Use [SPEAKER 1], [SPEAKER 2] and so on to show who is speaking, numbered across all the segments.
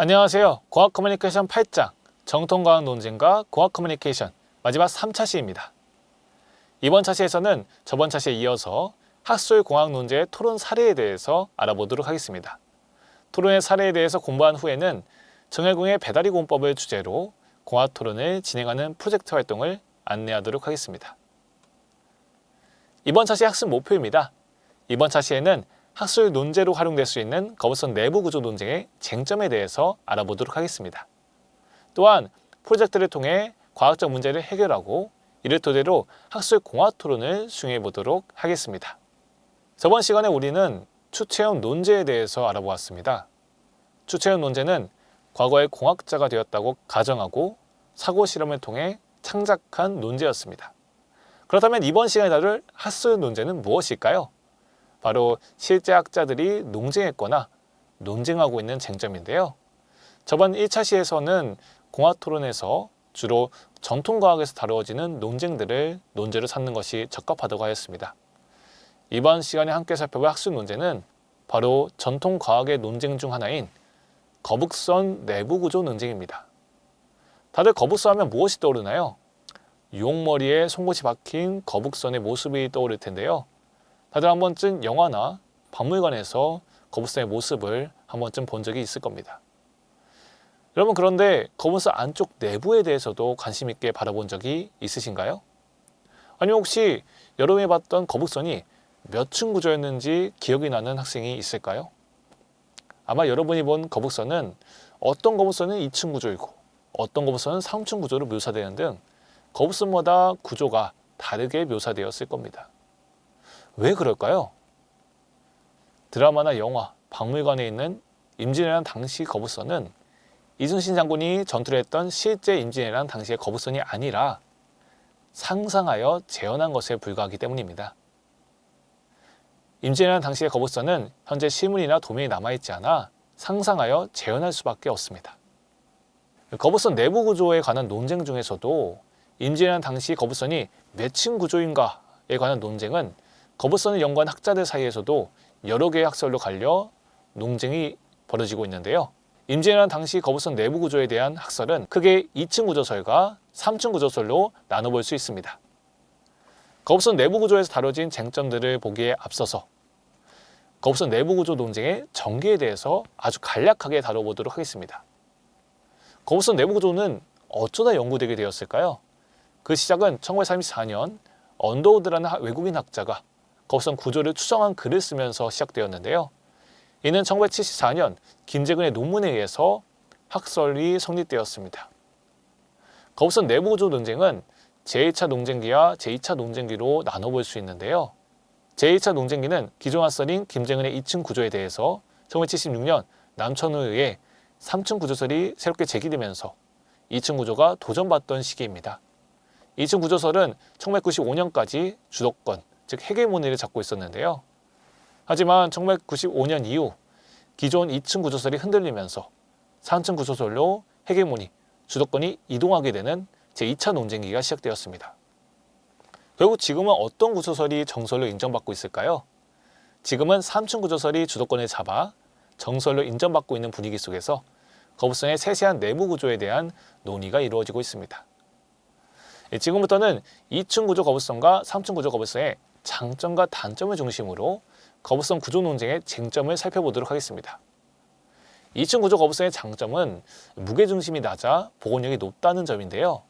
[SPEAKER 1] 안녕하세요. 공학 커뮤니케이션 8장 정통과학 논쟁과 공학 커뮤니케이션 마지막 3차 시입니다. 이번 차시에서는 저번 차시에 이어서 학술 공학 논제의 토론 사례에 대해서 알아보도록 하겠습니다. 토론의 사례에 대해서 공부한 후에는 정혜궁의 배다리 공법을 주제로 공학 토론을 진행하는 프로젝트 활동을 안내하도록 하겠습니다. 이번 차시 학습 목표입니다. 이번 차시에는 학술 논제로 활용될 수 있는 거북선 내부 구조 논쟁의 쟁점에 대해서 알아보도록 하겠습니다. 또한 프로젝트를 통해 과학적 문제를 해결하고 이를 토대로 학술 공학 토론을 수행해 보도록 하겠습니다. 저번 시간에 우리는 추채훈 논제에 대해서 알아보았습니다. 추채훈 논제는 과거에 공학자가 되었다고 가정하고 사고 실험을 통해 창작한 논제였습니다. 그렇다면 이번 시간에 다룰 학술 논제는 무엇일까요? 바로 실제 학자들이 논쟁했거나 논쟁하고 있는 쟁점인데요. 저번 1차 시에서는 공학 토론에서 주로 전통과학에서 다루어지는 논쟁들을 논제로 삼는 것이 적합하다고 하였습니다. 이번 시간에 함께 살펴볼 학술 논제는 바로 전통과학의 논쟁 중 하나인 거북선 내부 구조 논쟁입니다. 다들 거북선 하면 무엇이 떠오르나요? 유혹머리에 송곳이 박힌 거북선의 모습이 떠오를 텐데요. 다들 한 번쯤 영화나 박물관에서 거북선의 모습을 한 번쯤 본 적이 있을 겁니다. 여러분, 그런데 거북선 안쪽 내부에 대해서도 관심 있게 바라본 적이 있으신가요? 아니면 혹시 여름에 봤던 거북선이 몇 층 구조였는지 기억이 나는 학생이 있을까요? 아마 여러분이 본 거북선은 어떤 거북선은 2층 구조이고 어떤 거북선은 3층 구조로 묘사되는 등 거북선마다 구조가 다르게 묘사되었을 겁니다. 왜 그럴까요? 드라마나 영화, 박물관에 있는 임진왜란 당시 거북선은 이순신 장군이 전투를 했던 실제 임진왜란 당시의 거북선이 아니라 상상하여 재현한 것에 불과하기 때문입니다. 임진왜란 당시의 거북선은 현재 실물이나 도면이 남아있지 않아 상상하여 재현할 수밖에 없습니다. 거북선 내부 구조에 관한 논쟁 중에서도 임진왜란 당시 거북선이 몇 층 구조인가에 관한 논쟁은 거북선을 연구한 학자들 사이에서도 여러 개의 학설로 갈려 논쟁이 벌어지고 있는데요. 임진왜란 당시 거북선 내부 구조에 대한 학설은 크게 2층 구조설과 3층 구조설로 나눠볼 수 있습니다. 거북선 내부 구조에서 다뤄진 쟁점들을 보기에 앞서서 거북선 내부 구조 논쟁의 전개에 대해서 아주 간략하게 다뤄보도록 하겠습니다. 거북선 내부 구조는 어쩌다 연구되게 되었을까요? 그 시작은 1934년 언더우드라는 외국인 학자가 거북선 구조를 추정한 글을 쓰면서 시작되었는데요. 이는 1974년 김재근의 논문에 의해서 학설이 성립되었습니다. 거북선 내부 구조 논쟁은 제1차 논쟁기와 제2차 논쟁기로 나눠볼 수 있는데요. 제1차 논쟁기는 기존 학설인 김재근의 2층 구조에 대해서 1976년 남천우에 의해 3층 구조설이 새롭게 제기되면서 2층 구조가 도전받던 시기입니다. 2층 구조설은 1995년까지 주도권, 즉 헤게모니를 잡고 있었는데요. 하지만 1995년 이후 기존 2층 구조설이 흔들리면서 3층 구조설로 헤게모니, 주도권이 이동하게 되는 제2차 논쟁기가 시작되었습니다. 결국 지금은 어떤 구조설이 정설로 인정받고 있을까요? 지금은 3층 구조설이 주도권을 잡아 정설로 인정받고 있는 분위기 속에서 거북선의 세세한 내부 구조에 대한 논의가 이루어지고 있습니다. 지금부터는 2층 구조 거북선과 3층 구조 거북선의 장점과 단점을 중심으로 거북선 구조 논쟁의 쟁점을 살펴보도록 하겠습니다. 2층 구조 거북선의 장점은 무게중심이 낮아 복원력이 높다는 점인데요.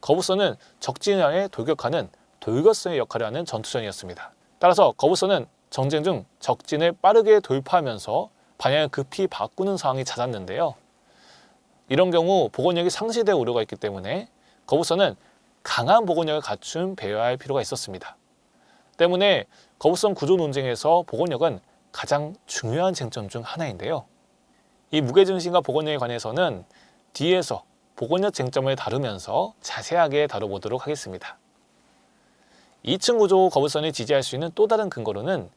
[SPEAKER 1] 거북선은 적진을 향해 돌격하는 돌격선의 역할을 하는 전투선이었습니다. 따라서 거북선은 전쟁 중 적진을 빠르게 돌파하면서 방향을 급히 바꾸는 상황이 잦았는데요. 이런 경우 복원력이 상실될 우려가 있기 때문에 거북선은 강한 복원력을 갖춘 배워야 할 필요가 있었습니다. 때문에 거북선 구조 논쟁에서 복원력은 가장 중요한 쟁점 중 하나인데요. 이 무게중심과 복원력에 관해서는 뒤에서 복원력 쟁점을 다루면서 자세하게 다뤄보도록 하겠습니다. 2층 구조 거북선을 지지할 수 있는 또 다른 근거로는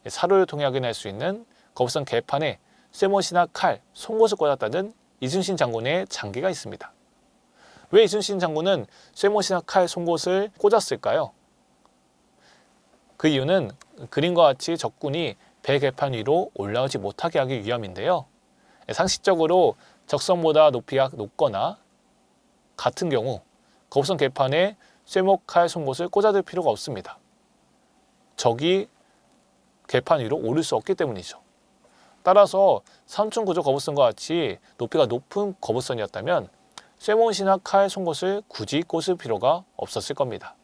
[SPEAKER 1] 사료를 통해 확인할 수 있는 거북선 개판에 쇠못이나 칼, 송곳을 꽂았다는 이순신 장군의 장계가 있습니다. 왜 이순신 장군은 쇠못이나 칼, 송곳을 꽂았을까요? 그 이유는 그림과 같이 적군이 배 개판 위로 올라오지 못하게 하기 위함인데요. 상식적으로 적선보다 높이가 높거나 같은 경우 거북선 개판에 쇠목 칼 송곳을 꽂아둘 필요가 없습니다. 적이 개판 위로 오를 수 없기 때문이죠. 따라서 삼층구조 거북선과 같이 높이가 높은 거북선이었다면 쇠못이나 칼 송곳을 굳이 꽂을 필요가 없었을 겁니다.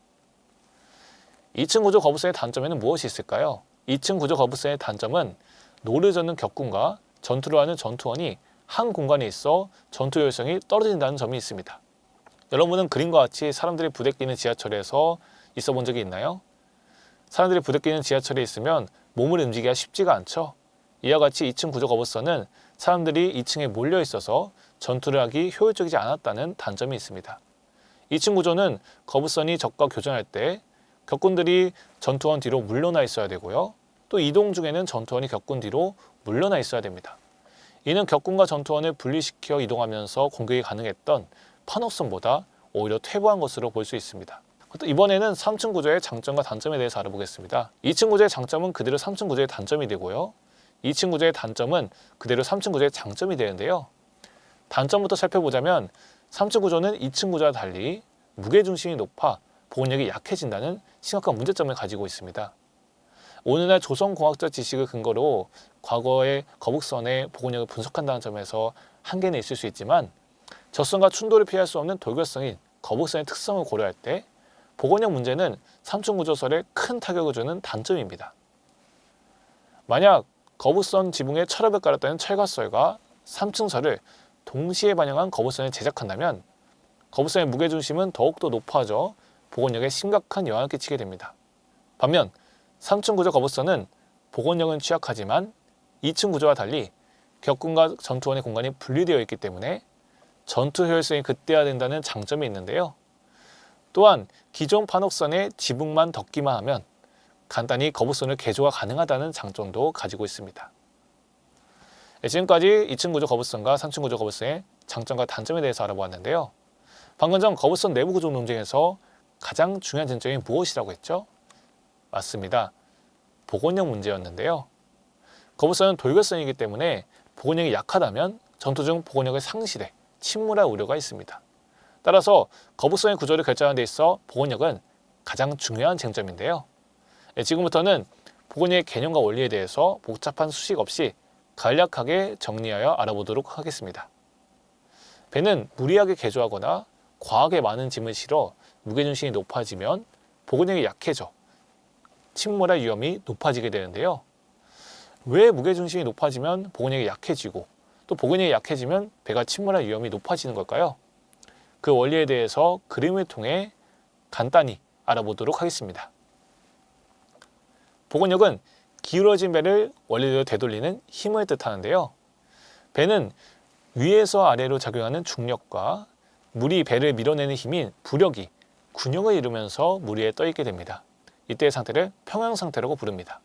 [SPEAKER 1] 2층 구조 거북선의 단점에는 무엇이 있을까요? 2층 구조 거북선의 단점은 노를 젓는 격군과 전투를 하는 전투원이 한 공간에 있어 전투 효율성이 떨어진다는 점이 있습니다. 여러분은 그림과 같이 사람들이 부대끼는 지하철에서 있어 본 적이 있나요? 사람들이 부대끼는 지하철에 있으면 몸을 움직이기가 쉽지가 않죠. 이와 같이 2층 구조 거북선은 사람들이 2층에 몰려 있어서 전투를 하기 효율적이지 않았다는 단점이 있습니다. 2층 구조는 거북선이 적과 교전할 때 격군들이 전투원 뒤로 물러나 있어야 되고요. 또 이동 중에는 전투원이 격군 뒤로 물러나 있어야 됩니다. 이는 격군과 전투원을 분리시켜 이동하면서 공격이 가능했던 판옥선보다 오히려 퇴보한 것으로 볼 수 있습니다. 이번에는 3층 구조의 장점과 단점에 대해서 알아보겠습니다. 2층 구조의 장점은 그대로 3층 구조의 단점이 되고요. 2층 구조의 단점은 그대로 3층 구조의 장점이 되는데요. 단점부터 살펴보자면 3층 구조는 2층 구조와 달리 무게중심이 높아 보건력이 약해진다는 심각한 문제점을 가지고 있습니다. 오늘날 조선공학적 지식을 근거로 과거의 거북선의 보건력을 분석한다는 점에서 한계는 있을 수 있지만 젖선과 충돌을 피할 수 없는 돌격성인 거북선의 특성을 고려할 때 보건력 문제는 3층 구조설에 큰 타격을 주는 단점입니다. 만약 거북선 지붕에 철압을 깔았다는 철갑설과 3층설을 동시에 반영한 거북선을 제작한다면 거북선의 무게중심은 더욱더 높아져 보건력에 심각한 영향을 끼치게 됩니다. 반면 3층 구조 거북선은 보건력은 취약하지만 2층 구조와 달리 격군과 전투원의 공간이 분리되어 있기 때문에 전투 효율성이 극대화된다는 장점이 있는데요. 또한 기존 판옥선의 지붕만 덮기만 하면 간단히 거북선을 개조가 가능하다는 장점도 가지고 있습니다. 지금까지 2층 구조 거북선과 3층 구조 거북선의 장점과 단점에 대해서 알아보았는데요. 방금 전 거북선 내부 구조 논쟁에서 가장 중요한 쟁점이 무엇이라고 했죠? 맞습니다. 보건력 문제였는데요. 거북선은 돌격선이기 때문에 보건력이 약하다면 전투 중 보건력을 상실해 침몰할 우려가 있습니다. 따라서 거북선의 구조를 결정하는 데 있어 보건력은 가장 중요한 쟁점인데요. 지금부터는 보건력의 개념과 원리에 대해서 복잡한 수식 없이 간략하게 정리하여 알아보도록 하겠습니다. 배는 무리하게 개조하거나 과하게 많은 짐을 실어 무게중심이 높아지면 보건력이 약해져 침몰할 위험이 높아지게 되는데요. 왜 무게중심이 높아지면 보건력이 약해지고 또 보건력이 약해지면 배가 침몰할 위험이 높아지는 걸까요? 그 원리에 대해서 그림을 통해 간단히 알아보도록 하겠습니다. 보건력은 기울어진 배를 원래대로 되돌리는 힘을 뜻하는데요. 배는 위에서 아래로 작용하는 중력과 물이 배를 밀어내는 힘인 부력이 균형을 이루면서 물 위에 떠 있게 됩니다. 이때의 상태를 평형 상태라고 부릅니다.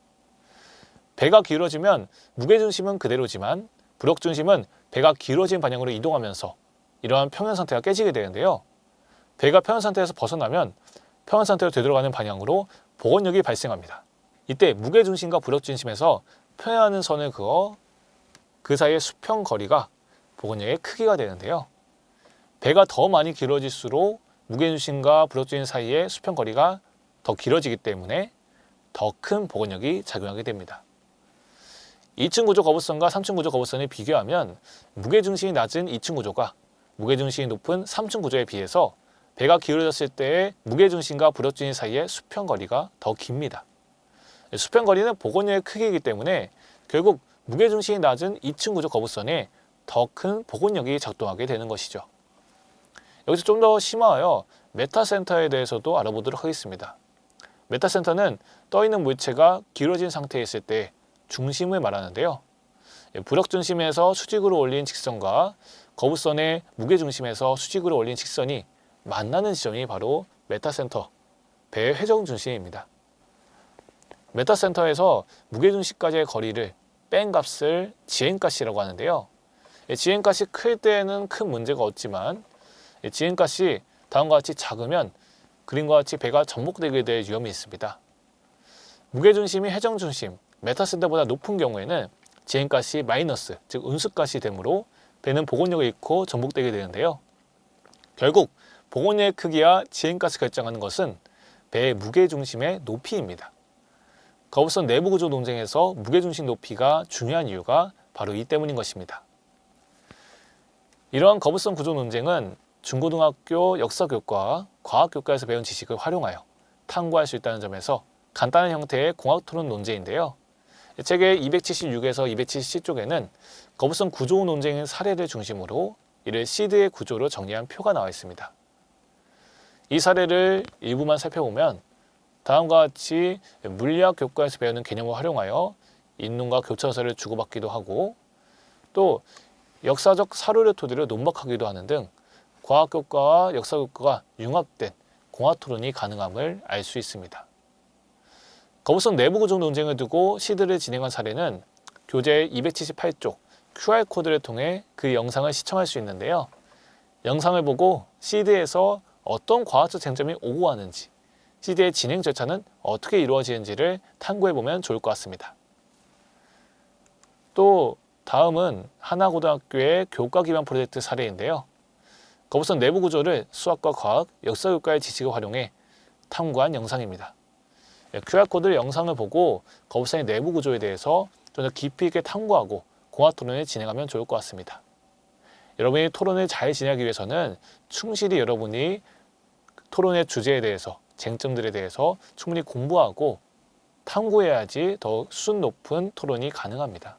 [SPEAKER 1] 배가 기울어지면 무게중심은 그대로지만 부력중심은 배가 기울어진 방향으로 이동하면서 이러한 평형 상태가 깨지게 되는데요. 배가 평형 상태에서 벗어나면 평형 상태로 되돌아가는 방향으로 보건력이 발생합니다. 이때 무게중심과 부력중심에서 평행하는 선을 그어 그 사이의 수평 거리가 보건력의 크기가 되는데요. 배가 더 많이 길어질수록 무게중심과 부력중심 사이의 수평 거리가 더 길어지기 때문에 더 큰 보건력이 작용하게 됩니다. 2층 구조 거북선과 3층 구조 거북선을 비교하면 무게중심이 낮은 2층 구조가 무게중심이 높은 3층 구조에 비해서 배가 기울어졌을 때의 무게중심과 부력중심 사이의 수평거리가 더 깁니다. 수평거리는 보건력의 크기이기 때문에 결국 무게중심이 낮은 2층 구조 거북선에 더 큰 보건력이 작동하게 되는 것이죠. 여기서 좀 더 심화하여 메타센터에 대해서도 알아보도록 하겠습니다. 메타센터는 떠있는 물체가 기울어진 상태에 있을 때 중심을 말하는데요. 부력중심에서 수직으로 올린 직선과 거북선의 무게중심에서 수직으로 올린 직선이 만나는 지점이 바로 메타센터, 배의 회전중심입니다. 메타센터에서 무게중심까지의 거리를 뺀 값을 지행가시라고 하는데요. 지행가시 클 때에는 큰 문제가 없지만 지행가시 다음과 같이 작으면 그림과 같이 배가 전복되게 될 위험이 있습니다. 무게중심이 회전중심, 메타센터보다 높은 경우에는 지행가시 마이너스, 즉 음수가시 되므로 배는 보건력을 잃고 전복되게 되는데요. 결국 보건력의 크기와 지행값을 결정하는 것은 배의 무게중심의 높이입니다. 거북선 내부 구조 논쟁에서 무게중심 높이가 중요한 이유가 바로 이 때문인 것입니다. 이러한 거북선 구조 논쟁은 중고등학교 역사교과, 과학교과에서 배운 지식을 활용하여 탐구할 수 있다는 점에서 간단한 형태의 공학토론 논제인데요. 책의 276에서 277쪽에는 거북선 구조 논쟁의 사례를 중심으로 이를 시드의 구조로 정리한 표가 나와 있습니다. 이 사례를 일부만 살펴보면 다음과 같이 물리학 교과에서 배우는 개념을 활용하여 인론과 교차서를 주고받기도 하고 또 역사적 사료를 토대로 논박하기도 하는 등 과학교과와 역사교과가 융합된 공학토론이 가능함을 알 수 있습니다. 거북선 내부 구조 논쟁을 두고 시드를 진행한 사례는 교재 278쪽 QR코드를 통해 그 영상을 시청할 수 있는데요. 영상을 보고 시드에서 어떤 과학적 쟁점이 오고 가는지, 시드의 진행 절차는 어떻게 이루어지는지를 탐구해보면 좋을 것 같습니다. 또 다음은 하나고등학교의 교과 기반 프로젝트 사례인데요. 거북선 내부 구조를 수학과 과학, 역사교과의 지식을 활용해 탐구한 영상입니다. QR코드 영상을 보고 거북선의 내부 구조에 대해서 좀 더 깊이 있게 탐구하고 공학 토론을 진행하면 좋을 것 같습니다. 여러분이 토론을 잘 진행하기 위해서는 충실히 여러분이 토론의 주제에 대해서, 쟁점들에 대해서 충분히 공부하고 탐구해야지 더욱 수준 높은 토론이 가능합니다.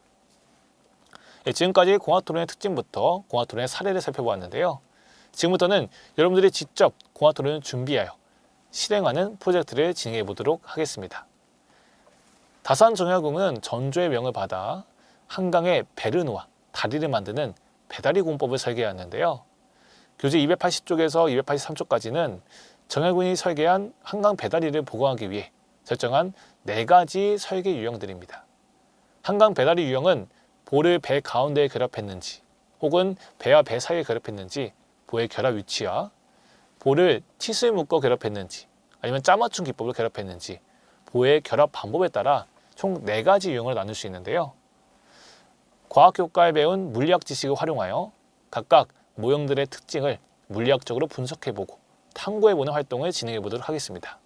[SPEAKER 1] 지금까지 공학토론의 특징부터 공학토론의 사례를 살펴보았는데요. 지금부터는 여러분들이 직접 공학토론을 준비하여 실행하는 프로젝트를 진행해 보도록 하겠습니다. 다산정약용은 전조의 명을 받아 한강의 배를 놓아 다리를 만드는 배다리 공법을 설계하였는데요. 교재 280쪽에서 283쪽까지는 정약용이 설계한 한강 배다리를 보강하기 위해 설정한 4가지 설계 유형들입니다. 한강 배다리 유형은 볼을 배 가운데에 결합했는지 혹은 배와 배 사이에 결합했는지 볼의 결합 위치와 볼을 티스에 묶어 결합했는지 아니면 짜맞춤 기법을 결합했는지 볼의 결합 방법에 따라 총 4가지 유형을 나눌 수 있는데요. 과학교과에 배운 물리학 지식을 활용하여 각각 모형들의 특징을 물리학적으로 분석해보고 탐구해보는 활동을 진행해보도록 하겠습니다.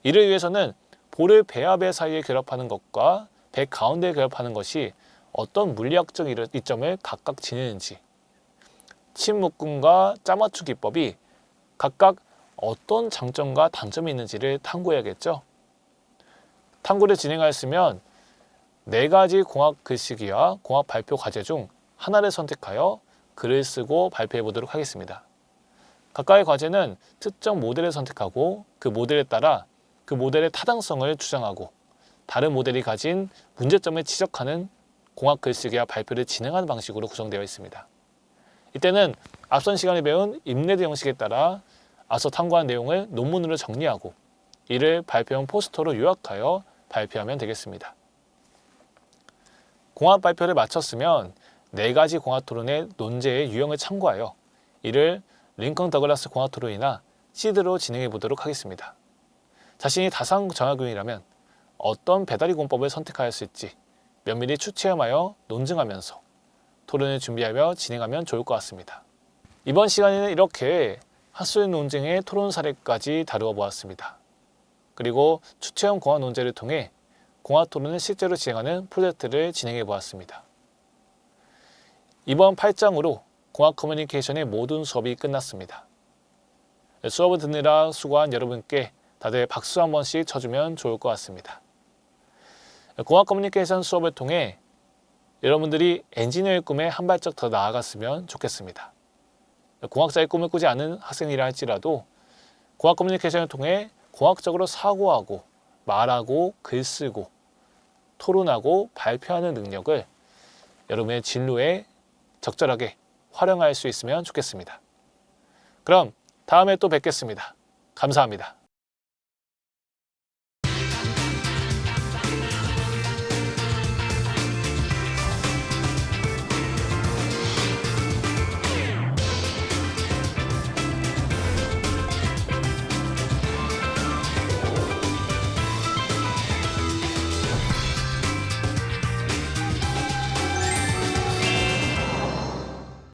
[SPEAKER 1] 이를 위해서는 볼을 배와 배 사이에 결합하는 것과 배 가운데에 결합하는 것이 어떤 물리학적 이점을 각각 지니는지, 침 묶음과 짜맞춤 기법이 각각 어떤 장점과 단점이 있는지를 탐구해야겠죠. 탐구를 진행하였으면 4가지 공학 글쓰기와 공학 발표 과제 중 하나를 선택하여 글을 쓰고 발표해 보도록 하겠습니다. 각각의 과제는 특정 모델을 선택하고 그 모델에 따라 그 모델의 타당성을 주장하고 다른 모델이 가진 문제점을 지적하는 공학 글쓰기와 발표를 진행하는 방식으로 구성되어 있습니다. 이때는 앞선 시간에 배운 임레드 형식에 따라 앞서 탐구한 내용을 논문으로 정리하고 이를 발표용 포스터로 요약하여 발표하면 되겠습니다. 공학 발표를 마쳤으면 4가지 공학 토론의 논제의 유형을 참고하여 이를 링컨 더글라스 공학 토론이나 시드로 진행해 보도록 하겠습니다. 자신이 다산 정학용이라면 어떤 배다리 공법을 선택하였을지 면밀히 추체험하여 논증하면서 토론을 준비하며 진행하면 좋을 것 같습니다. 이번 시간에는 이렇게 학술 논쟁의 토론 사례까지 다루어 보았습니다. 그리고 추체험 공학 논제를 통해 공학 토론을 실제로 진행하는 프로젝트를 진행해 보았습니다. 이번 8장으로 공학 커뮤니케이션의 모든 수업이 끝났습니다. 수업을 듣느라 수고한 여러분께 다들 박수 한 번씩 쳐주면 좋을 것 같습니다. 공학 커뮤니케이션 수업을 통해 여러분들이 엔지니어의 꿈에 한 발짝 더 나아갔으면 좋겠습니다. 공학자의 꿈을 꾸지 않은 학생이라 할지라도 공학 커뮤니케이션을 통해 공학적으로 사고하고 말하고 글쓰고 토론하고 발표하는 능력을 여러분의 진로에 적절하게 활용할 수 있으면 좋겠습니다. 그럼 다음에 또 뵙겠습니다. 감사합니다.